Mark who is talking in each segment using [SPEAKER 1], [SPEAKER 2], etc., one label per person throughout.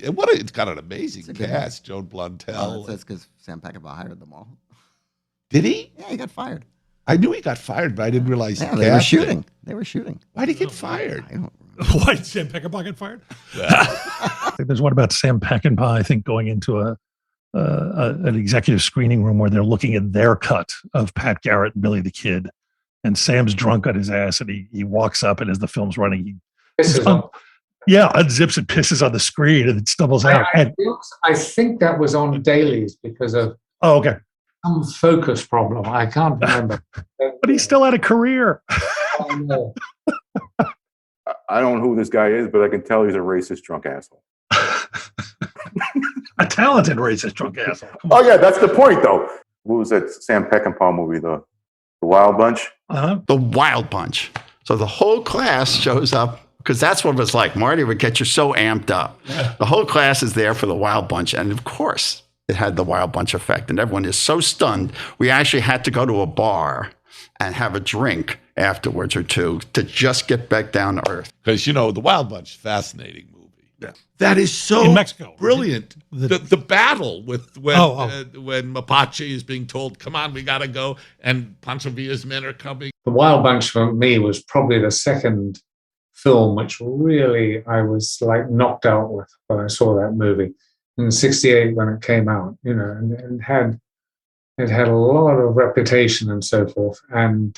[SPEAKER 1] It's got an amazing cast. Joan Blondell.
[SPEAKER 2] That's because Sam Peckinpah hired them all.
[SPEAKER 1] Did he?
[SPEAKER 2] Yeah, he got fired.
[SPEAKER 1] I knew he got fired, but I didn't realize
[SPEAKER 2] they were shooting.
[SPEAKER 1] Why did he get fired?
[SPEAKER 2] I don't
[SPEAKER 3] Why did Sam Peckinpah get fired? I think there's one about Sam Peckinpah, I think, going into an executive screening room where they're looking at their cut of Pat Garrett and Billy the Kid. And Sam's drunk on his ass, and he walks up, and as the film's running, unzips and pisses on the screen, and it stumbles out.
[SPEAKER 4] I think that was on dailies because of some focus problem. I can't remember.
[SPEAKER 3] But he still had a career.
[SPEAKER 4] I know.
[SPEAKER 5] I don't know who this guy is, but I can tell he's a racist drunk asshole.
[SPEAKER 3] A talented racist drunk asshole.
[SPEAKER 5] Oh yeah, that's the point, though. What was that Sam Peckinpah movie, The Wild Bunch?
[SPEAKER 6] The Wild Bunch. So the whole class shows up, because that's what it was like. Marty would get you so amped up. Yeah. The whole class is there for the Wild Bunch. And of course, it had the Wild Bunch effect. And everyone is so stunned. We actually had to go to a bar and have a drink afterwards or two to just get back down to earth.
[SPEAKER 1] Because, the Wild Bunch, fascinating movie. Yeah. That is so
[SPEAKER 3] in Mexico,
[SPEAKER 1] brilliant. The battle with when Mapache is being told, come on, we got to go, and Pancho Villa's men are coming.
[SPEAKER 4] The Wild Bunch for me was probably the second film which really I was like knocked out with when I saw that movie in '68 when it came out, and it had a lot of reputation and so forth. And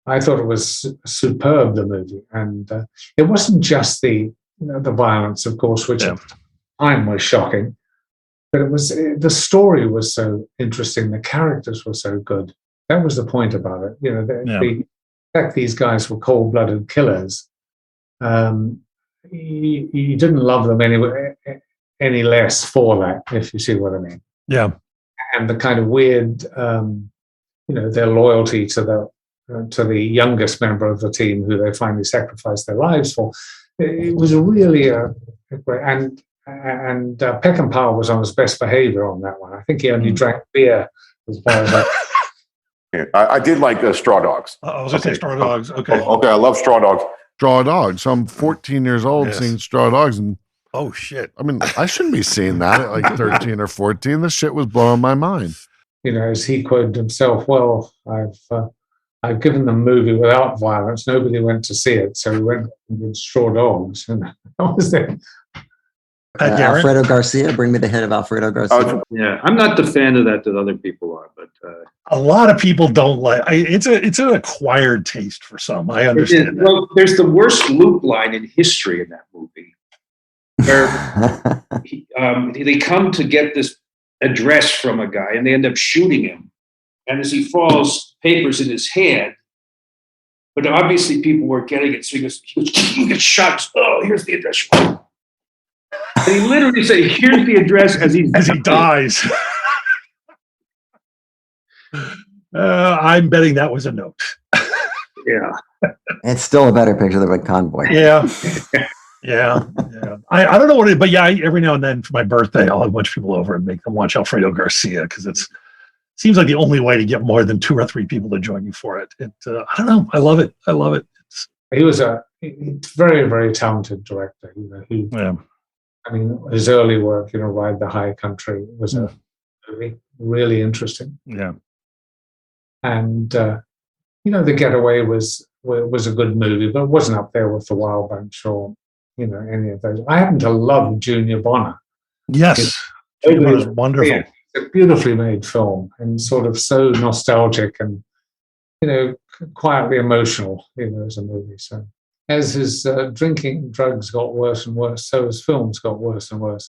[SPEAKER 4] I thought it was superb, the movie. And it wasn't just the violence, of course, which at the time was shocking, but the story was so interesting. The characters were so good. That was the point about it. The fact these guys were cold-blooded killers. You didn't love them any less for that, if you see what I mean.
[SPEAKER 3] Yeah.
[SPEAKER 4] And the kind of weird, their loyalty to the youngest member of the team, who they finally sacrificed their lives for. It was really and Peckinpah was on his best behavior on that one. I think he only drank beer as far as
[SPEAKER 5] I did like Straw Dogs.
[SPEAKER 3] I was going to say Straw Dogs. Okay.
[SPEAKER 5] Okay, I love Straw Dogs.
[SPEAKER 7] Straw Dogs. I'm 14 years old seeing Straw Dogs, and
[SPEAKER 3] oh shit!
[SPEAKER 7] I mean, I shouldn't be seeing that at like 13 or 14. This shit was blowing my mind.
[SPEAKER 4] As he quoted himself, "Well, I've given them a movie without violence. Nobody went to see it, so we went with Straw Dogs." And that was it.
[SPEAKER 2] Alfredo Garcia, bring me the head of Alfredo Garcia.
[SPEAKER 8] Yeah, I'm not the fan of that other people are, but
[SPEAKER 3] a lot of people don't like. It's an acquired taste for some. I understand.
[SPEAKER 8] Well, there's the worst loop line in history in that movie, where they come to get this address from a guy, and they end up shooting him. And as he falls, papers in his hand. But obviously, people weren't getting it, so he gets shot. Oh, here's the address. And he literally said, here's the address as he
[SPEAKER 3] dies. I'm betting that was a note.
[SPEAKER 8] Yeah.
[SPEAKER 2] It's still a better picture than a convoy.
[SPEAKER 3] Yeah. Yeah. I don't know what it is, but every now and then for my birthday, I'll have a bunch of people over and make them watch Alfredo Garcia, because it seems like the only way to get more than 2 or 3 people to join you for it. I don't know. I love it.
[SPEAKER 4] He was a very, very talented director. His early work, Ride the High Country, was a really, really interesting.
[SPEAKER 3] Yeah.
[SPEAKER 4] And, The Getaway was a good movie, but it wasn't up there with The Wild Bunch or, any of those. I happen to love Junior Bonner.
[SPEAKER 3] Yes. Junior Bonner is wonderful.
[SPEAKER 4] It's a beautifully made film and sort of so nostalgic and, quietly emotional, as a movie. So as his drinking and drugs got worse and worse, so his films got worse and worse.